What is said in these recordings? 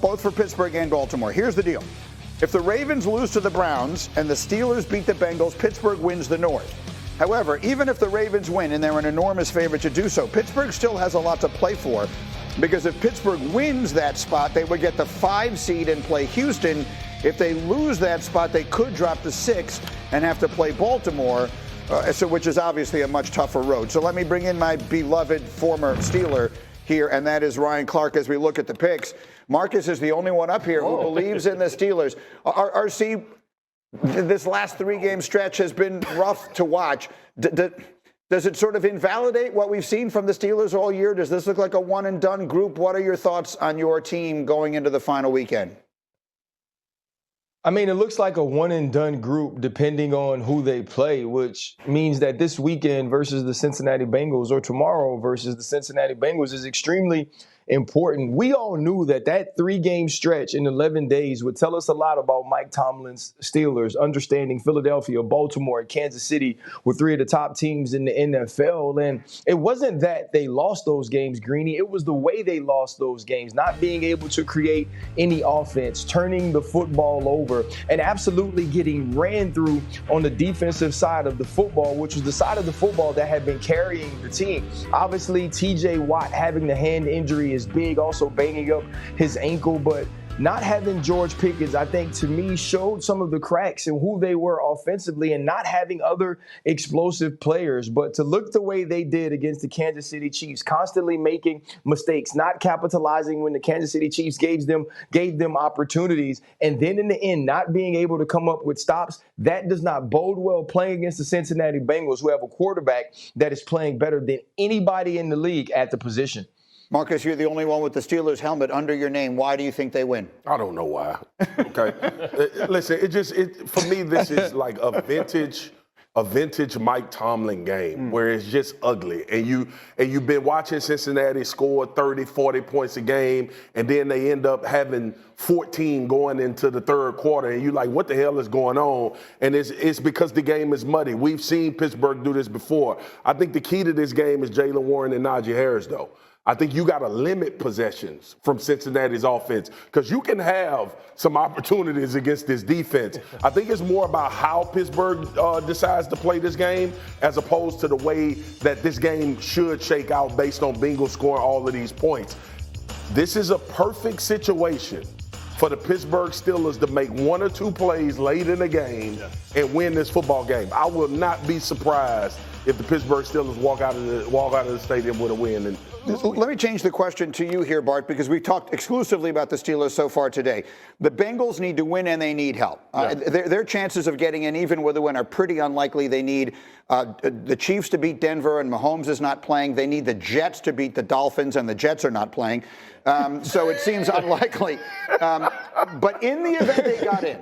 both for Pittsburgh and Baltimore. Here's the deal. If the Ravens lose to the Browns and the Steelers beat the Bengals, Pittsburgh wins the North. However, even if the Ravens win, and they're an enormous favorite to do so, Pittsburgh still has a lot to play for, because if Pittsburgh wins that spot, they would get the 5 seed and play Houston. If they lose that spot, they could drop to 6 and have to play Baltimore, which is obviously a much tougher road. So let me bring in my beloved former Steeler here, and that is Ryan Clark as we look at the picks. Marcus is the only one up here who believes in the Steelers. RC, this last 3-game stretch has been rough to watch. Does it sort of invalidate what we've seen from the Steelers all year? Does this look like a one-and-done group? What are your thoughts on your team going into the final weekend? I mean, it looks like a one-and-done group depending on who they play, which means that this weekend versus the Cincinnati Bengals or tomorrow versus the Cincinnati Bengals is extremely important. We all knew that 3-game stretch in 11 days would tell us a lot about Mike Tomlin's Steelers, understanding Philadelphia, Baltimore, and Kansas City were 3 of the top teams in the NFL. And it wasn't that they lost those games, Greeny. It was the way they lost those games, not being able to create any offense, turning the football over, and absolutely getting ran through on the defensive side of the football, which was the side of the football that had been carrying the team. Obviously, TJ Watt having the hand injury is big, also banging up his ankle, but not having George Pickens, I think, to me, showed some of the cracks in who they were offensively, and not having other explosive players. But to look the way they did against the Kansas City Chiefs, constantly making mistakes, not capitalizing when the Kansas City Chiefs gave them opportunities, and then in the end, not being able to come up with stops, that does not bode well playing against the Cincinnati Bengals, who have a quarterback that is playing better than anybody in the league at the position. Marcus, you're the only one with the Steelers helmet under your name. Why do you think they win? I don't know why. Okay. Listen, for me, this is like a vintage Mike Tomlin game where it's just ugly. And you've been watching Cincinnati score 30, 40 points a game, and then they end up having 14 going into the third quarter, and you're like, what the hell is going on? And it's because the game is muddy. We've seen Pittsburgh do this before. I think the key to this game is Jaylen Warren and Najee Harris, though. I think you got to limit possessions from Cincinnati's offense, because you can have some opportunities against this defense. I think it's more about how Pittsburgh decides to play this game as opposed to the way that this game should shake out based on Bengals scoring all of these points. This is a perfect situation for the Pittsburgh Steelers to make 1 or 2 plays late in the game and win this football game. I will not be surprised if the Pittsburgh Steelers walk out of the stadium with a win. Let me change the question to you here, Bart, because we talked exclusively about the Steelers so far today. The Bengals need to win, and they need help. Their chances of getting in, even with a win, are pretty unlikely. They need the Chiefs to beat Denver, and Mahomes is not playing. They need the Jets to beat the Dolphins, and the Jets are not playing. So it seems unlikely. But in the event they got in,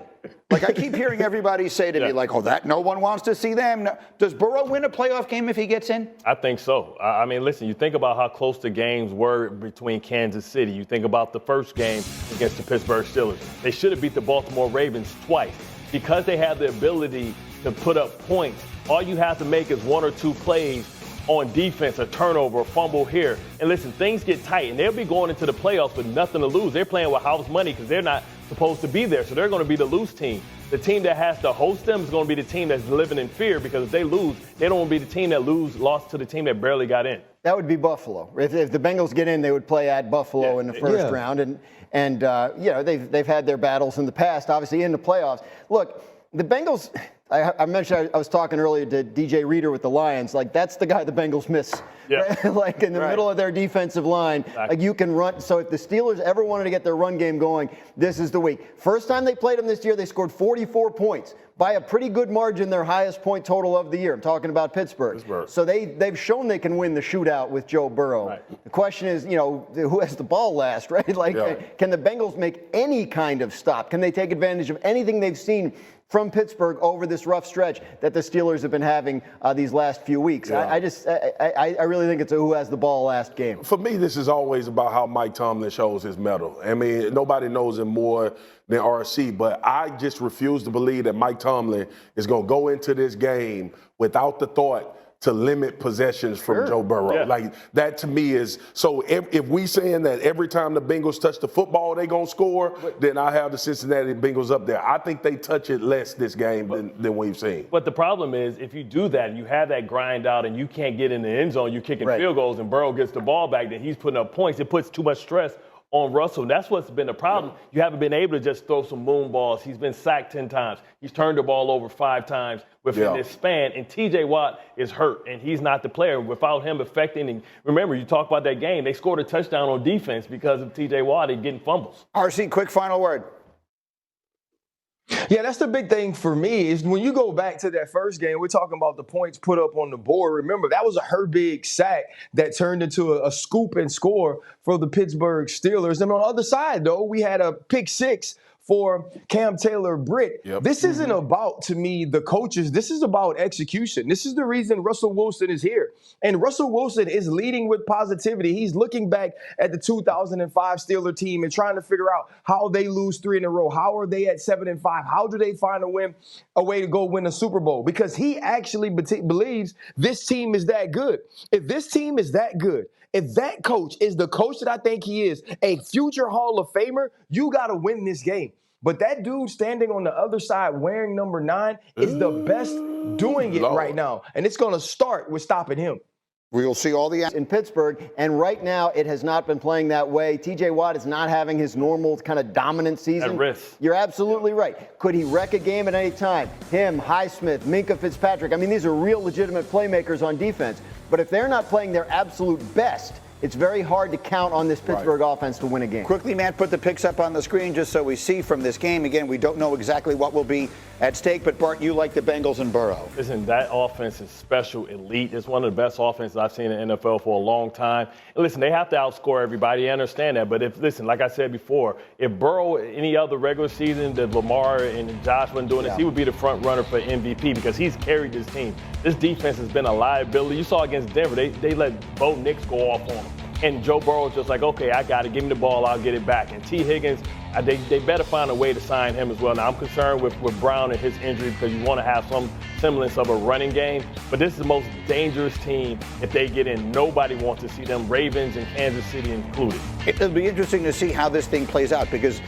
like I keep hearing everybody say to me, like, that no one wants to see them. No. Does Burrow win a playoff game if he gets in? I think so. I mean, listen, you think about how close the games were between Kansas City. You think about the first game against the Pittsburgh Steelers. They should have beat the Baltimore Ravens twice. Because they have the ability to put up points, all you have to make is 1 or 2 plays on defense, a turnover, a fumble here. And listen, things get tight, and they'll be going into the playoffs with nothing to lose. They're playing with house money because they're not supposed to be there, so they're going to be the loose team. The team that has to host them is going to be the team that's living in fear, because if they lose, they don't want to be the team that lost to the team that barely got in. That would be Buffalo. If the Bengals get in, they would play at Buffalo in the first round. And they've had their battles in the past, obviously in the playoffs. Look, the Bengals, I mentioned I was talking earlier to DJ Reader with the Lions. Like, that's the guy the Bengals miss. Yeah. Right? Like in the middle of their defensive line. Exactly. Like, you can run. So if the Steelers ever wanted to get their run game going, this is the week. First time they played them this year, they scored 44 points. By a pretty good margin, their highest point total of the year. I'm talking about Pittsburgh. So they've shown they can win the shootout with Joe Burrow. Right. The question is, who has the ball last, right? Like, can the Bengals make any kind of stop? Can they take advantage of anything they've seen from Pittsburgh over this rough stretch that the Steelers have been having these last few weeks? I really think it's a who has the ball last game. For me, this is always about how Mike Tomlin shows his mettle. I mean, nobody knows him more than RC, but I just refuse to believe that Mike Tomlin is going to go into this game without the thought to limit possessions from Joe Burrow. Yeah. Like that to me is so. If we saying that every time the Bengals touch the football they gonna score, then I have the Cincinnati Bengals up there. I think they touch it less this game than we've seen. But the problem is, if you do that, you have that grind out, and you can't get in the end zone. You're kicking field goals, and Burrow gets the ball back. Then he's putting up points. It puts too much stress on Russell. And that's what's been the problem. You haven't been able to just throw some moon balls. He's been sacked 10 times. He's turned the ball over 5 times within this span. And T.J. Watt is hurt, and he's not the player. Without him affecting, and remember, you talk about that game, they scored a touchdown on defense because of T.J. Watt and getting fumbles. RC, quick final word. Yeah, that's the big thing for me is when you go back to that first game, we're talking about the points put up on the board. Remember, that was a Herbig sack that turned into a scoop and score for the Pittsburgh Steelers. And on the other side, though, we had a pick 6 for Cam Taylor-Britt. This isn't about, to me, the coaches. This is about execution. This is the reason Russell Wilson is here. And Russell Wilson is leading with positivity. He's looking back at the 2005 Steeler team and trying to figure out how they lose 3 in a row. How are they at 7-5? How do they find a way to go win a Super Bowl? Because he actually believes this team is that good. If this team is that good, if that coach is the coach that I think he is, a future Hall of Famer, you got to win this game. But that dude standing on the other side wearing number 9 is the best doing it right now. And it's going to start with stopping him. We'll see all the in Pittsburgh, and right now it has not been playing that way. T.J. Watt is not having his normal kind of dominant season. At risk. You're absolutely right. Could he wreck a game at any time? Him, Highsmith, Minkah Fitzpatrick. I mean, these are real legitimate playmakers on defense. But if they're not playing their absolute best, it's very hard to count on this Pittsburgh offense to win a game. Quickly, Matt, put the picks up on the screen just so we see from this game. Again, we don't know exactly what will be at stake, but Bart, you like the Bengals and Burrow. Listen, that offense is special, elite. It's one of the best offenses I've seen in the NFL for a long time. And listen, they have to outscore everybody. I understand that. But like I said before, if Burrow, any other regular season that Lamar and Josh wasn't doing this, he would be the front runner for MVP because he's carried this team. This defense has been a liability. You saw against Denver, they let Bo Nix go off on them. And Joe Burrow was just like, okay, I got it. Give me the ball. I'll get it back. And T. Higgins, they better find a way to sign him as well. Now, I'm concerned with Brown and his injury because you want to have some semblance of a running game. But this is the most dangerous team if they get in. Nobody wants to see them, Ravens and Kansas City included. It'll be interesting to see how this thing plays out because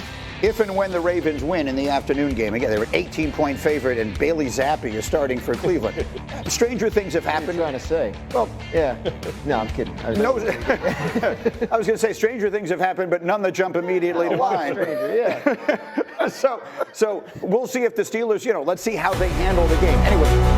if and when the Ravens win in the afternoon game, again, they're an 18-point favorite, and Bailey Zappi is starting for Cleveland. Stranger things have happened. What are you trying to say? Well, yeah. No, I'm kidding. I was going to say stranger things have happened, but none that jump immediately to mind. Stranger, yeah. So we'll see if the Steelers, let's see how they handle the game. Anyway.